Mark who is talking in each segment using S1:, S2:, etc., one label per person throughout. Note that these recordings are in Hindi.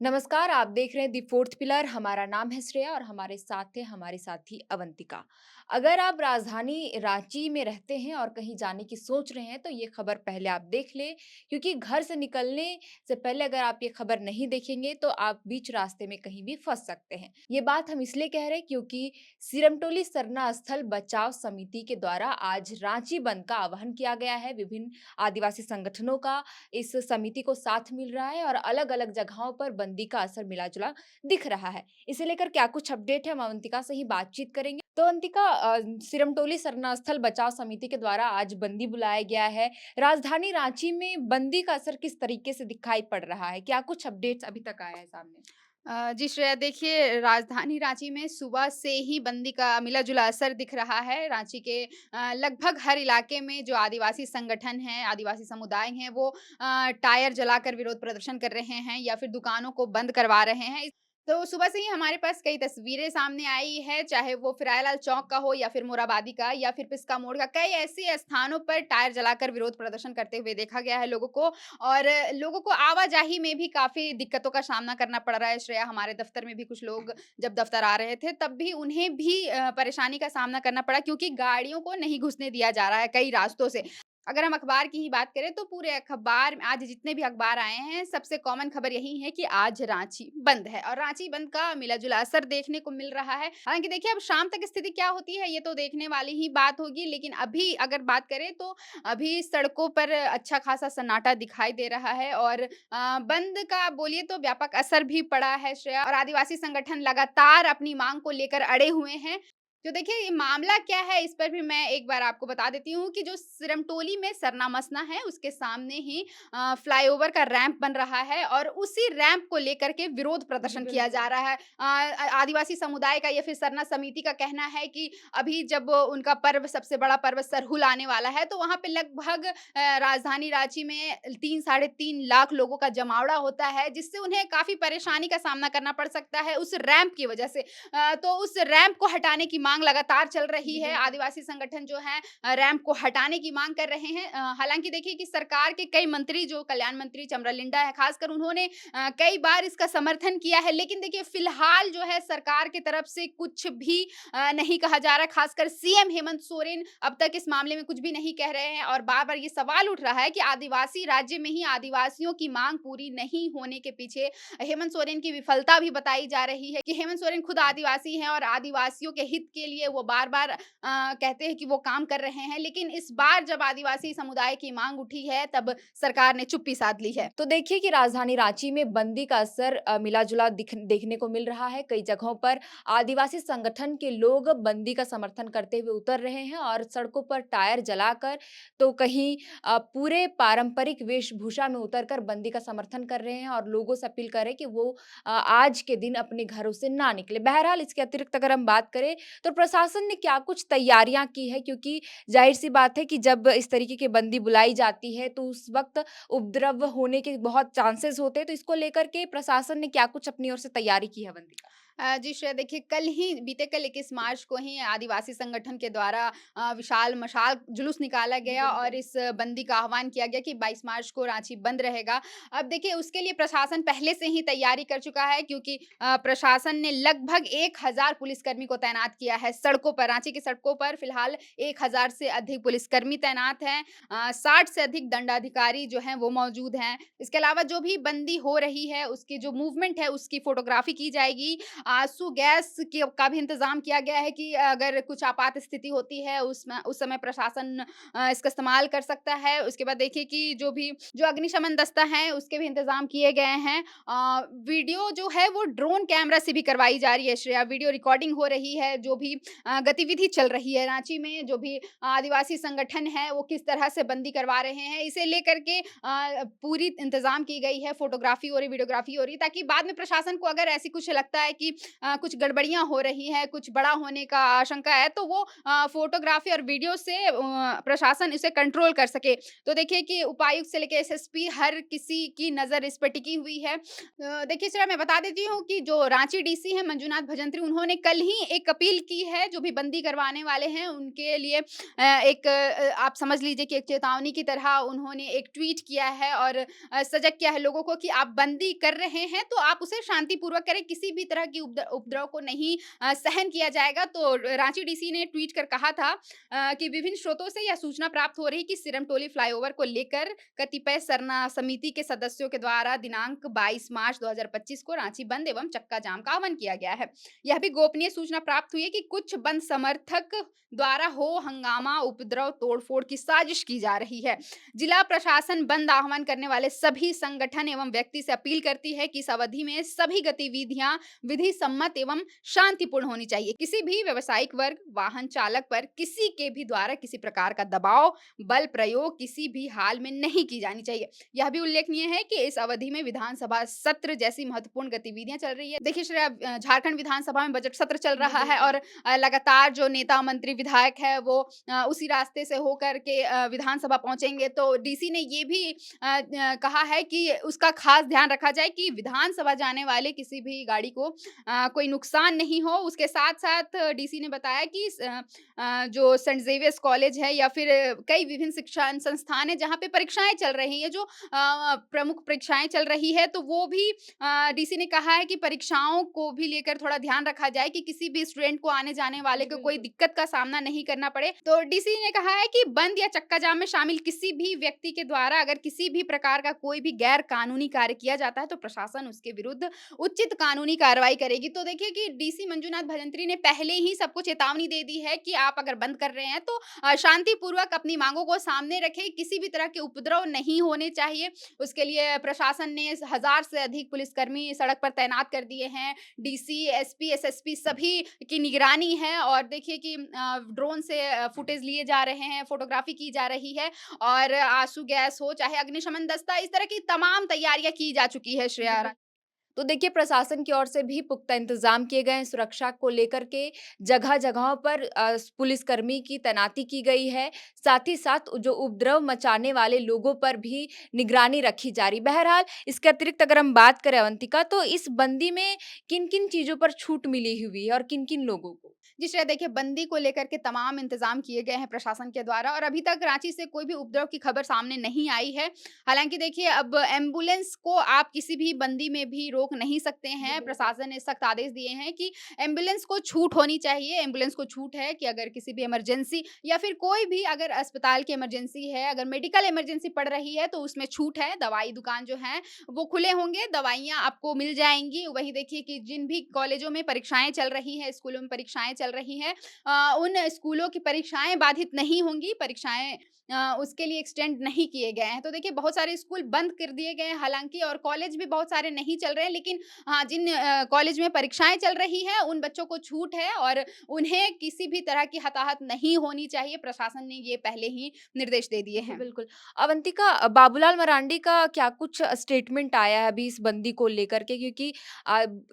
S1: नमस्कार, आप देख रहे हैं दी फोर्थ पिलर। हमारा नाम है श्रेया और हमारे साथ है हमारे साथी अवंतिका। अगर आप राजधानी रांची में रहते हैं और कहीं जाने की सोच रहे हैं तो ये खबर पहले आप देख लें, क्योंकि घर से निकलने से पहले अगर आप ये खबर नहीं देखेंगे तो आप बीच रास्ते में कहीं भी फंस सकते हैं। ये बात हम इसलिए कह रहे हैं क्योंकि सिरमटोली सरना स्थल बचाव समिति के द्वारा आज रांची बंद का आह्वान किया गया है। विभिन्न आदिवासी संगठनों का इस समिति को साथ मिल रहा है और अलग-अलग जगहों पर बंदी का असर मिला-जुला दिख रहा है। इसे लेकर क्या कुछ अपडेट है, हम अवंतिका से ही बातचीत करेंगे। तो अवंतिका, सिरमटोली सरना स्थल बचाव समिति के द्वारा आज बंदी बुलाया गया है। राजधानी रांची में बंदी का असर किस तरीके से दिखाई पड़ रहा है? क्या कुछ अपडेट्स अभी तक आया है सामने?
S2: जी श्रेया, देखिए राजधानी रांची में सुबह से ही बंदी का मिला-जुला असर दिख रहा है। रांची के लगभग हर इलाके में जो आदिवासी संगठन हैं, आदिवासी समुदाय हैं, वो टायर जलाकर विरोध प्रदर्शन कर रहे हैं या फिर दुकानों को बंद करवा रहे हैं। तो सुबह से ही हमारे पास कई तस्वीरें सामने आई है, चाहे वो फिरायलाल चौक का हो या फिर मोराबादी का या फिर पिस्का मोड़ का। कई ऐसे स्थानों पर टायर जलाकर विरोध प्रदर्शन करते हुए देखा गया है लोगों को। और लोगों को आवाजाही में भी काफ़ी दिक्कतों का सामना करना पड़ रहा है श्रेया। हमारे दफ़्तर में भी कुछ लोग जब दफ़्तर आ रहे थे, तब भी उन्हें भी परेशानी का सामना करना पड़ा, क्योंकि गाड़ियों को नहीं घुसने दिया जा रहा है कई रास्तों से। अगर हम अखबार की ही बात करें, तो पूरे अखबार में आज जितने भी अखबार आए हैं, सबसे कॉमन खबर यही है कि आज रांची बंद है और रांची बंद का मिला-जुला असर देखने को मिल रहा है। हालाँकि देखिए, अब शाम तक स्थिति क्या होती है, ये तो देखने वाली ही बात होगी, लेकिन अभी अगर बात करें तो अभी सड़कों पर अच्छा खासा सन्नाटा दिखाई दे रहा है और बंद का बोलिए तो व्यापक असर भी पड़ा है श्रेया। और आदिवासी संगठन लगातार अपनी मांग को लेकर अड़े हुए हैं। तो देखिए, ये मामला क्या है, इस पर भी मैं एक बार आपको बता देती हूँ कि जो सिरमटोली में सरना मसना है, उसके सामने ही फ्लाईओवर का रैंप बन रहा है और उसी रैंप को लेकर के विरोध
S1: जी,
S2: प्रदर्शन किया जा
S1: बिल्कुल।
S2: रहा है। आदिवासी समुदाय का या फिर सरना समिति का कहना है कि अभी जब उनका पर्व, सबसे बड़ा पर्व सरहुल आने वाला है, तो वहाँ पे लगभग राजधानी रांची में 3 साढ़े 3 लाख लोगों का जमावड़ा होता है, जिससे उन्हें काफ़ी परेशानी का सामना करना पड़ सकता है उस रैंप की वजह से। तो उस रैंप को हटाने की माँग लगातार चल रही
S1: जी,
S2: है।
S1: बिल्कुल।
S2: आदिवासी संगठन जो हैं रैंप को हटाने की माँग कर रहे हैं। हालाँकि देखिए कि सरकार के कई मंत्री, जो कल्याण मंत्री चमरालिंडा है ख़ासकर, उन्होंने कई बार इसका समर्थन किया है। लेकिन देखिए, फ़िलहाल जो है सरकार की तरफ से कुछ भी नहीं कहा जा रहा। ख़ासकर सीएम हेमंत सोरेन अब तक इस मामले में कुछ भी नहीं कह रहे हैं और बार-बार ये सवाल उठ रहा है कि आदिवासी राज्य में ही आदिवासियों की माँग पूरी नहीं होने के पीछे हेमंत सोरेन की विफलता भी बताई जा रही है कि हेमंत सोरेन खुद आदिवासी हैं और आदिवासियों के हित के लिए वो बार-बार कहते हैं कि वो काम कर रहे हैं। लेकिन इस बार जब आदिवासी समुदाय की माँग उठी है, तब सरकार ने चुप्पी साध ली है।
S1: तो देखिए कि राजधानी रांची में बंदी का असर मिला-जुला देखने को मिल रहा है। कई जगहों पर आदिवासी संगठन के लोग बंदी का समर्थन करते हुए उतर रहे हैं और सड़कों पर टायर जलाकर, तो कहीं पूरे पारंपरिक वेशभूषा में उतरकर बंदी का समर्थन कर रहे हैं और लोगों से अपील कर रहे हैं कि वो आज के दिन अपने घरों से ना निकले। बहरहाल, इसके अतिरिक्त अगर हम बात करें तो प्रशासन ने क्या कुछ तैयारियां की है, क्योंकि ज़ाहिर-सी बात है कि जब इस तरीके की बंदी बुलाई जाती है तो उस वक़्त उपद्रव होने के बहुत चांसेस होते हैं, तो इसको लेकर के प्रशासन ने क्या कुछ अपनी ओर से तैयारी की है, अवंतिका?
S2: जी श्रेया, देखिए बीते कल 21 मार्च को ही आदिवासी संगठन के द्वारा विशाल मशाल जुलूस निकाला
S1: जी,
S2: गया और
S1: बिल्कुल।
S2: इस बंदी का आह्वान किया गया कि 22 मार्च को रांची बंद रहेगा। अब देखिए, उसके लिए प्रशासन पहले से ही तैयारी कर चुका है, क्योंकि प्रशासन ने लगभग 1000 पुलिसकर्मी को तैनात किया है सड़कों पर। रांची की सड़कों पर फिलहाल 1000 से अधिक पुलिसकर्मी तैनात हैं। 60 से अधिक दंडाधिकारी जो हैं वो मौजूद हैं। इसके अलावा जो भी बंदी हो रही है, उसकी जो मूवमेंट है, उसकी फोटोग्राफी की जाएगी। आँसू गैस की का भी इंतज़ाम किया गया है कि अगर कुछ आपात स्थिति होती है, उसमें उस समय प्रशासन इसका इस्तेमाल कर सकता है। उसके बाद देखिए कि जो अग्निशमन दस्ता है, उसके भी इंतज़ाम किए गए हैं। वीडियो जो है वो ड्रोन कैमरा से भी करवाई जा रही है श्रेया। वीडियो रिकॉर्डिंग हो रही है, जो भी गतिविधि चल रही है रांची में, जो भी आदिवासी संगठन है, वो किस तरह से बंदी करवा रहे हैं, इसे लेकर के पूरी इंतज़ाम की गई है। फ़ोटोग्राफ़ी हो रही, वीडियोग्राफ़ी हो रही, ताकि बाद में प्रशासन को अगर ऐसी कुछ लगता है कि कुछ गड़बड़ियाँ हो रही हैं, कुछ बड़ा होने का आशंका है, तो वो फ़ोटोग्राफ़ी और वीडियो से प्रशासन इसे कंट्रोल कर सके। तो देखिए कि उपायुक्त से लेके एसएसपी हर किसी की नज़र इस पे टिकी हुई है। देखिए ज़रा मैं बता देती हूँ कि जो रांची डीसी हैं मंजूनाथ भजंत्री, उन्होंने कल ही एक अपील की है, जो भी बंदी करवाने वाले हैं उनके लिए आप समझ लीजिए कि एक चेतावनी की तरह उन्होंने एक ट्वीट किया है और सजग किया है लोगों को कि आप बंदी कर रहे हैं तो आप उसे शांतिपूर्वक करें, किसी भी तरह की उपद्रव को नहीं सहन किया जाएगा। तो रांची डीसी ने ट्वीट कर कहा था कि विभिन्न स्रोतों से यह सूचना प्राप्त हो रही कि सिरमटोली फ्लाईओवर को लेकर कतिपय सरना समिति के सदस्यों के द्वारा दिनांक 22 मार्च 2025 को रांची बंद एवं चक्का जाम का आह्वान किया गया है। यह भी गोपनीय सूचना प्राप्त हुई है कि कुछ बंद समर्थक द्वारा हो हंगामा, उपद्रव, तोड़फोड़ की साजिश की जा रही है। जिला प्रशासन बंद आह्वान करने वाले सभी संगठन एवं व्यक्ति से अपील करती है कि इस अवधि में सभी गतिविधियां विधि सम्मत एवं शांतिपूर्ण होनी चाहिए। किसी भी व्यवसायिक वर्ग, वाहन चालक पर किसी के भी द्वारा किसी प्रकार का दबाव, बल प्रयोग किसी भी हाल में नहीं की जानी चाहिए। यह भी उल्लेखनीय है कि इस अवधि में विधानसभा सत्र जैसी महत्वपूर्ण गतिविधियां चल रही है। देखिए श्रेया, झारखंड विधानसभा में बजट सत्र चल रहा है और लगातार जो नेता मंत्री विधायक है वो उसी रास्ते से होकर के विधानसभा पहुंचेंगे। तो डीसी ने ये भी कहा है कि उसका खास ध्यान रखा जाए कि विधानसभा जाने वाले किसी भी गाड़ी को कोई नुकसान नहीं हो। उसके साथ-साथ डीसी ने बताया कि जो सेंट ज़ेवियर्स कॉलेज है या फिर कई विभिन्न शिक्षा संस्थान हैं जहाँ पे परीक्षाएँ चल रही हैं, जो प्रमुख परीक्षाएँ चल रही है, तो वो भी डीसी ने कहा है कि परीक्षाओं को भी लेकर थोड़ा ध्यान रखा जाए कि किसी भी स्टूडेंट को आने-जाने वाले को कोई दिक्कत का सामना नहीं करना पड़े। तो डीसी ने कहा है कि बंद या चक्का जाम में शामिल किसी भी व्यक्ति के द्वारा अगर किसी भी प्रकार का कोई भी गैर कानूनी कार्य किया जाता है, तो प्रशासन उसके विरुद्ध उचित कानूनी कार्रवाई करेगी। तो देखिए कि डीसी मंजूनाथ भजंत्री ने पहले ही सबको चेतावनी दे दी है कि आप अगर बंद कर रहे हैं तो शांतिपूर्वक अपनी मांगों को सामने रखें, किसी भी तरह के उपद्रव नहीं होने चाहिए। उसके लिए प्रशासन ने 1000 से अधिक पुलिसकर्मी सड़क पर तैनात कर दिए हैं। डीसी, एसपी, एसएसपी सभी की निगरानी है और देखिए कि ड्रोन से फुटेज लिए जा रहे हैं, फोटोग्राफी की जा रही है और आंसू गैस हो चाहे अग्निशमन दस्ता, इस तरह की तमाम तैयारियां की जा चुकी है श्रेया।
S1: तो देखिए प्रशासन की ओर से भी पुख्ता इंतजाम किए गए हैं सुरक्षा को लेकर के जगह-जगहों पर पुलिसकर्मी की तैनाती की गई है। साथ ही साथ जो उपद्रव मचाने वाले लोगों पर भी निगरानी रखी जा रही। बहरहाल इसके अतिरिक्त अगर हम बात करें अवंतिका तो इस बंदी में किन-किन चीज़ों पर छूट मिली हुई है और किन-किन लोगों को?
S2: जी श्रेया, देखिए बंदी को लेकर के तमाम इंतजाम किए गए हैं प्रशासन के द्वारा और अभी तक रांची से कोई भी उपद्रव की खबर सामने नहीं आई है। हालाँकि देखिए अब एम्बुलेंस को आप किसी भी बंदी में भी रोक नहीं सकते हैं। प्रशासन ने सख्त आदेश दिए हैं कि एम्बुलेंस को छूट होनी चाहिए। एम्बुलेंस को छूट है कि अगर किसी भी इमरजेंसी या फिर कोई भी अगर अस्पताल की इमरजेंसी है, अगर मेडिकल इमरजेंसी पड़ रही है तो उसमें छूट है। दवाई दुकान जो है वो खुले होंगे, दवाइयाँ आपको मिल जाएँगी। वहीं देखिए कि जिन भी कॉलेजों में परीक्षाएँ चल रही हैं, स्कूलों में परीक्षाएँ चल रही हैं, उन स्कूलों की परीक्षाएँ बाधित नहीं होंगी, परीक्षाएँ उसके लिए एक्सटेंड नहीं किए गए हैं। तो देखिए बहुत सारे स्कूल बंद कर दिए गए हैं हालाँकि और कॉलेज भी बहुत सारे नहीं चल रहे हैं, लेकिन हाँ, जिन कॉलेज में परीक्षाएँ चल रही हैं, उन बच्चों को छूट है और उन्हें किसी भी तरह की हताहत नहीं होनी चाहिए। प्रशासन ने ये पहले ही निर्देश दे दिए
S1: बिल्कुल,
S2: हैं।
S1: बिल्कुल। अवंतिका बाबूलाल मरांडी का क्या कुछ स्टेटमेंट आया है अभी इस बंदी को लेकर के? क्योंकि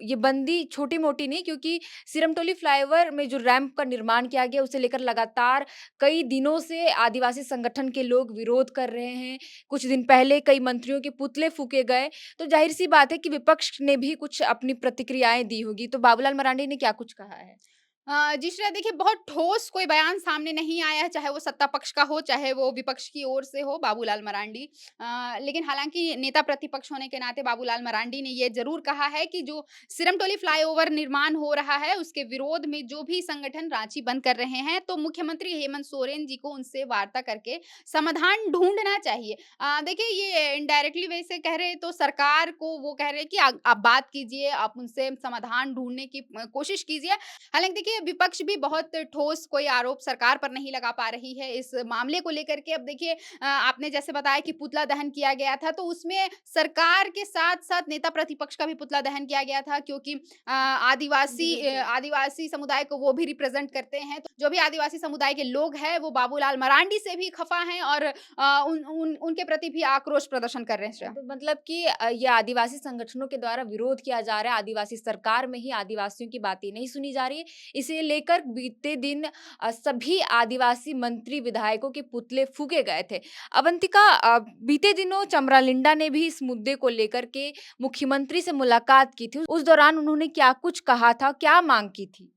S1: ये बंदी छोटी-मोटी नहीं क्योंकि सिरमटोली फ्लाईओवर में जो रैंप का निर्माण किया गया उसे लेकर लगातार कई दिनों से आदिवासी संगठन के लोग विरोध कर रहे हैं। कुछ दिन पहले कई मंत्रियों के पुतले फूँके गए, तो ज़ाहिर-सी बात है कि विपक्ष ने भी कुछ अपनी प्रतिक्रियाएँ दी होगी। तो बाबूलाल मरांडी ने क्या कुछ कहा है?
S2: जी श्रेया, देखिए बहुत ठोस कोई बयान सामने नहीं आया है, चाहे वो सत्ता पक्ष का हो, चाहे वो विपक्ष की ओर से हो, बाबूलाल मरांडी। लेकिन हालाँकि नेता प्रतिपक्ष होने के नाते बाबूलाल मरांडी ने ये ज़रूर कहा है कि जो सिरमटोली फ्लाईओवर निर्माण हो रहा है, उसके विरोध में जो भी संगठन रांची बंद कर रहे हैं, तो मुख्यमंत्री हेमंत सोरेन जी को उनसे वार्ता करके समाधान ढूँढना चाहिए। देखिए ये इनडायरेक्टली वे से कह रहे तो सरकार को वो कह रहे हैं कि आप बात कीजिए, आप उनसे समाधान ढूँढने की कोशिश कीजिए। हालाँकि देखिए देखिए विपक्ष भी बहुत ठोस कोई आरोप सरकार पर नहीं लगा पा रही है इस मामले को लेकर के। अब देखिए आपने जैसे बताया कि पुतला दहन किया गया था, तो उसमें सरकार के साथ-साथ नेता प्रतिपक्ष का भी पुतला दहन किया गया था क्योंकि आदिवासी समुदाय को वो भी रिप्रेज़ेंट करते हैं। तो जो भी आदिवासी समुदाय के लोग हैं, वो बाबूलाल मरांडी से भी खफ़ा हैं और उनके प्रति भी आक्रोश प्रदर्शन कर रहे हैं श्रेया।
S1: तो मतलब कि ये आदिवासी संगठनों के द्वारा विरोध किया जा रहा है, आदिवासी सरकार में ही आदिवासियों की बातें नहीं सुनी जा रही है। इसे लेकर बीते दिन सभी आदिवासी मंत्री, विधायकों के पुतले फूँके गए थे। अवंतिका, बीते दिनों चमरालिंडा ने भी इस मुद्दे को लेकर के मुख्यमंत्री से मुलाकात की थी। उस दौरान उन्होंने क्या कुछ कहा था? क्या माँग की थी?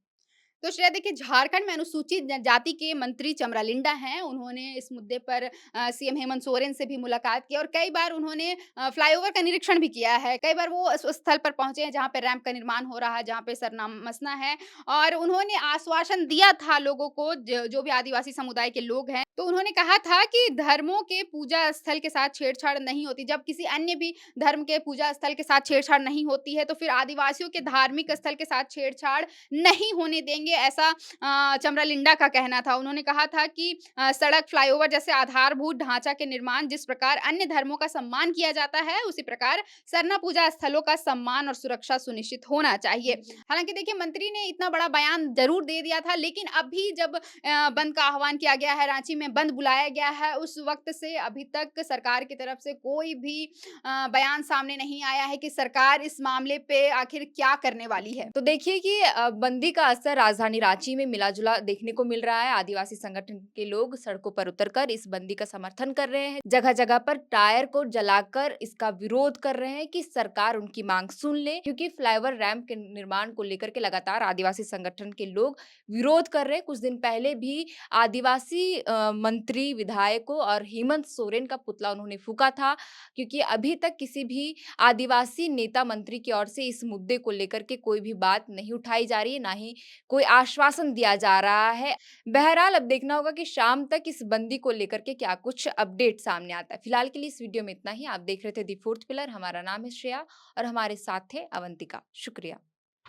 S2: तो श्रेया देखिए झारखंड में अनुसूचित जनजाति के मंत्री चमरालिंडा हैं, उन्होंने इस मुद्दे पर सीएम हेमंत सोरेन से भी मुलाकात की और कई बार उन्होंने फ्लाईओवर का निरीक्षण भी किया है। कई बार वो उस स्थल पर पहुँचे हैं जहाँ पे रैंप का निर्माण हो रहा है, जहाँ पे सरना मसना है और उन्होंने आश्वासन दिया था लोगों को जो भी आदिवासी समुदाय के लोग हैं, तो उन्होंने कहा था कि धर्मों के पूजा स्थल के साथ छेड़छाड़ नहीं होती। जब किसी अन्य भी धर्म के पूजा स्थल के साथ छेड़छाड़ नहीं होती है, तो फिर आदिवासियों के धार्मिक स्थल के साथ छेड़छाड़ नहीं होने देंगे, ऐसा चमरालिंडा का कहना था। उन्होंने कहा था कि सड़क, फ्लाईओवर जैसे आधारभूत ढांचा के निर्माण जिस प्रकार अन्य धर्मों का सम्मान किया जाता है, उसी प्रकार सरना पूजा स्थलों का सम्मान और सुरक्षा सुनिश्चित होना चाहिए। हालाँकि देखिए मंत्री ने इतना बड़ा बयान ज़रूर दे दिया था, लेकिन अभी जब बंद का आह्वान किया गया है, रांची में बंद बुलाया गया है, उस वक़्त से अभी तक सरकार की तरफ से कोई भी बयान सामने नहीं आया है कि सरकार इस मामले पे आखिर क्या करने वाली है।
S1: तो देखिए कि बंदी का असर राजधानी रांची में मिला-जुला देखने को मिल रहा है। आदिवासी संगठन के लोग सड़कों पर उतरकर इस बंदी का समर्थन कर रहे हैं। जगह-जगह पर टायर को जलाकर इसका विरोध कर रहे हैं कि सरकार उनकी मांग सुन ले, क्योंकि फ्लाईओवर रैंप के निर्माण को लेकर के लगातार आदिवासी संगठन के लोग विरोध कर रहे हैं। कुछ दिन पहले भी आदिवासी मंत्री, विधायकों और हेमंत सोरेन का पुतला उन्होंने फूँका था, क्योंकि अभी तक किसी भी आदिवासी नेता मंत्री की ओर से इस मुद्दे को लेकर के कोई भी बात नहीं उठाई जा रही है, ना ही कोई आश्वासन दिया जा रहा है। बहरहाल अब देखना होगा कि शाम तक इस बंदी को लेकर के क्या कुछ अपडेट सामने आता है। फिलहाल के लिए इस वीडियो में इतना ही। आप देख रहे थे द फोर्थ पिलर। हमारा नाम है श्रेया और हमारे साथ थे अवंतिका। शुक्रिया।